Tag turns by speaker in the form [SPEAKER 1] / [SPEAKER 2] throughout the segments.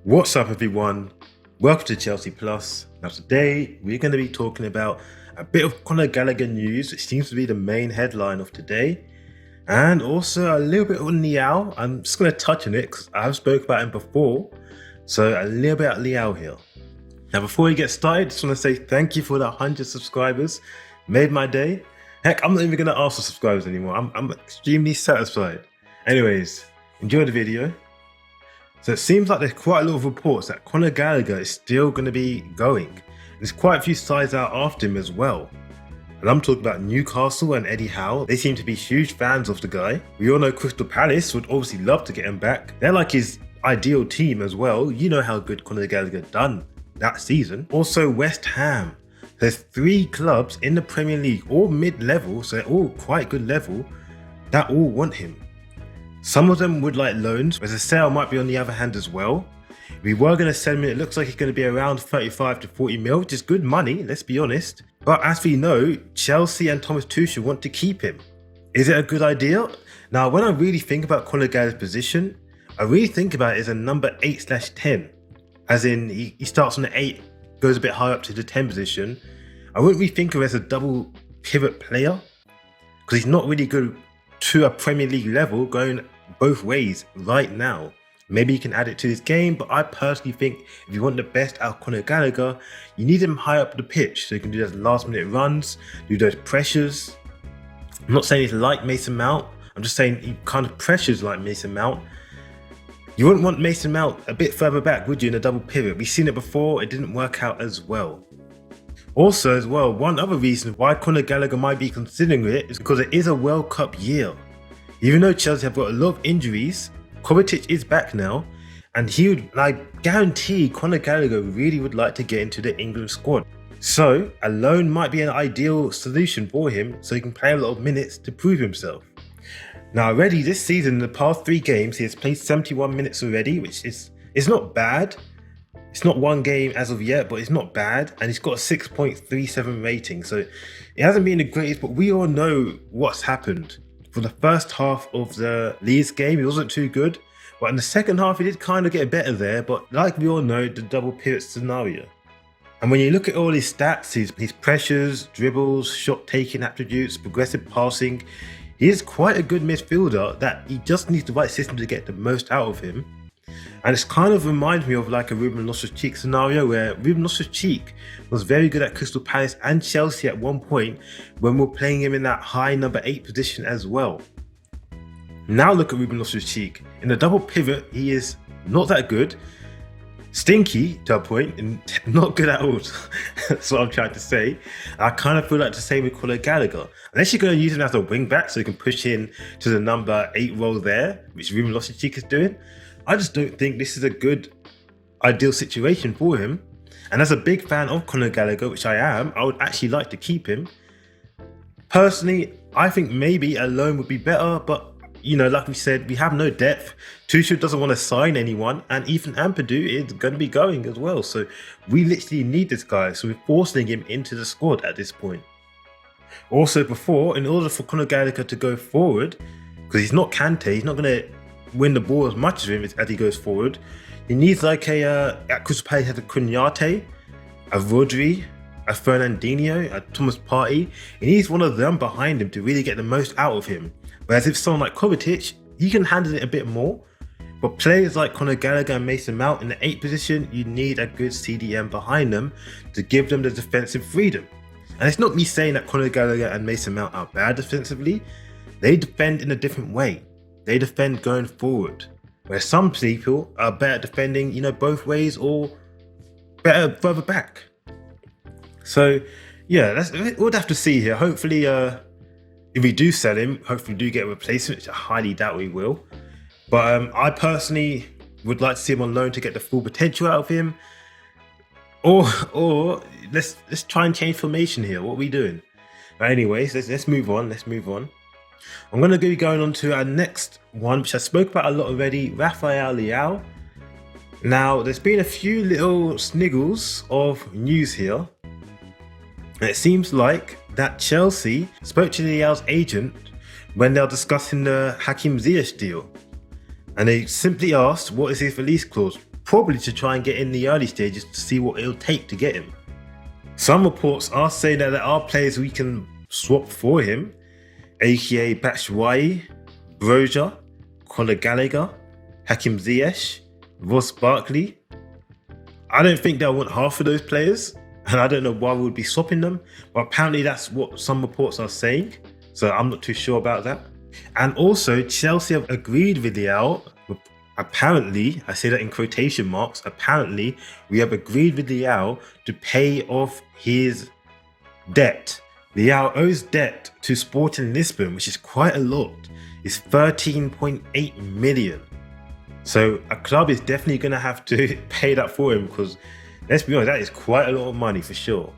[SPEAKER 1] What's up everyone, welcome to Chelsea Plus. Now today we're going to be talking about a bit of Conor Gallagher news, which seems to be the main headline of today, and also a little bit on Leão. I'm just going to touch on it because I've spoken about him before, so a little bit at Leão here. Now before we get started, I just want to say thank you for the 100 subscribers, made my day. Heck, I'm not even going to ask for subscribers anymore, I'm extremely satisfied. Anyways, enjoy the video. So it seems like there's quite a lot of reports that Conor Gallagher is still going to be going. There's quite a few sides out after him as well. And I'm talking about Newcastle and Eddie Howe. They seem to be huge fans of the guy. We all know Crystal Palace would obviously love to get him back. They're like his ideal team as well. You know how good Conor Gallagher done that season. Also West Ham. There's 3 clubs in the Premier League, all mid-level, so they're all quite good level, that all want him. Some of them would like loans, whereas a sale might be on the other hand as well. We were going to sell him, it looks like he's going to be around 35 to 40 mil, which is good money, let's be honest. But as we know, Chelsea and Thomas Tuchel want to keep him. Is it a good idea? Now, when I really think about Conor Gallagher's position, I really think about it as a number 8/10. As in, he starts on the 8, goes a bit higher up to the 10 position. I wouldn't really think of him as a double pivot player, because he's not really good to a Premier League level going both ways right now. Maybe you can add it to his game, but I personally think if you want the best out of Conor Gallagher, you need him high up the pitch so you can do those last minute runs, do those pressures. I'm not saying he's like Mason Mount, I'm just saying he kind of pressures like Mason Mount. You wouldn't want Mason Mount a bit further back, would you, in a double pivot? We've seen it before, it didn't work out as well. Also as well, one other reason why Conor Gallagher might be considering it is because it is a World Cup year. Even though Chelsea have got a lot of injuries, Kovacic is back now, and he would, like, guarantee Conor Gallagher really would like to get into the England squad. So a loan might be an ideal solution for him so he can play a lot of minutes to prove himself. Now already this season, in the past 3 games, he has played 71 minutes already, which is not bad. It's not one game as of yet, but it's not bad, and he's got a 6.37 rating, so it hasn't been the greatest, but we all know what's happened. For the first half of the Leeds game, he wasn't too good, but in the second half he did kind of get better there, but like we all know, the double pivot scenario. And when you look at all his stats, his pressures, dribbles, shot taking attributes, progressive passing, he is quite a good midfielder that he just needs the right system to get the most out of him. And it's kind of reminds me of like a Ruben Loftus-Cheek scenario where Ruben Loftus-Cheek was very good at Crystal Palace and Chelsea at one point when we're playing him in that high number 8 position as well. Now look at Ruben Loftus-Cheek. In the double pivot, he is not that good. Stinky to a point and not good at all. That's what I'm trying to say. I kind of feel like the same with Conor Gallagher. Unless you're going to use him as a wing back so you can push in to the number 8 role there, which Ruben Loftus-Cheek is doing. I just don't think this is a good ideal situation for him. And as a big fan of Conor Gallagher, which I am, I would actually like to keep him. Personally, I think maybe a loan would be better, but you know, like we said, we have no depth. Tuchel doesn't want to sign anyone, and Ethan Ampadu is going to be going as well. So we literally need this guy, so we're forcing him into the squad at this point. Also before, in order for Conor Gallagher to go forward, because he's not Kante, he's not going to win the ball as much as him as he goes forward. He needs like at Crystal Palace has a Kouyate, a Rodri, a Fernandinho, a Thomas Partey. He needs one of them behind him to really get the most out of him. Whereas if someone like Kovacic, he can handle it a bit more. But players like Conor Gallagher and Mason Mount in the 8th position, you need a good CDM behind them to give them the defensive freedom. And it's not me saying that Conor Gallagher and Mason Mount are bad defensively. They defend in a different way. They defend going forward, where some people are better defending, you know, both ways or better further back. So yeah, we'll have to see here. Hopefully, if we do sell him, hopefully we do get a replacement, which I highly doubt we will. But I personally would like to see him on loan to get the full potential out of him. Or let's try and change formation here. What are we doing? But anyways, let's move on. Let's move on. I'm going to be going on to our next one, which I spoke about a lot already, Rafael Leao. Now, there's been a few little sniggles of news here. And it seems like that Chelsea spoke to Leao's agent when they were discussing the Hakim Ziyech deal. And they simply asked, what is his release clause? probably to try and get in the early stages to see what it'll take to get him. Some reports are saying that there are players we can swap for him, aka Batshuayi, Broja, Conor Gallagher, Hakim Ziyech, Ross Barkley. I don't think they'll want half of those players, and I don't know why we would be swapping them, but apparently that's what some reports are saying, so I'm not too sure about that. And also, Chelsea have agreed with Leão. Apparently, I say that in quotation marks, apparently we have agreed with Leão to pay off his debt. Leão owes debt to Sporting Lisbon, which is quite a lot. It's 13.8 million. So a club is definitely going to have to pay that for him, because let's be honest, that is quite a lot of money for sure.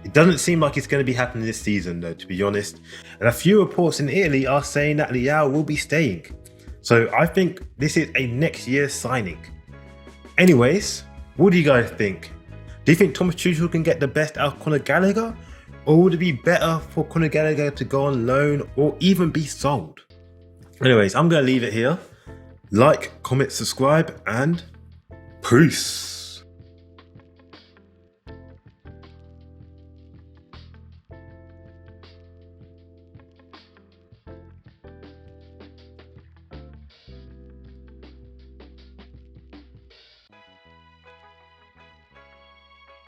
[SPEAKER 1] It doesn't seem like it's going to be happening this season though, to be honest. And a few reports in Italy are saying that Leão will be staying. So I think this is a next year signing. Anyways, what do you guys think? Do you think Thomas Tuchel can get the best out of Conor Gallagher? Or would it be better for Conor Gallagher to go on loan or even be sold? Anyways, I'm going to leave it here. Like, comment, subscribe, and peace.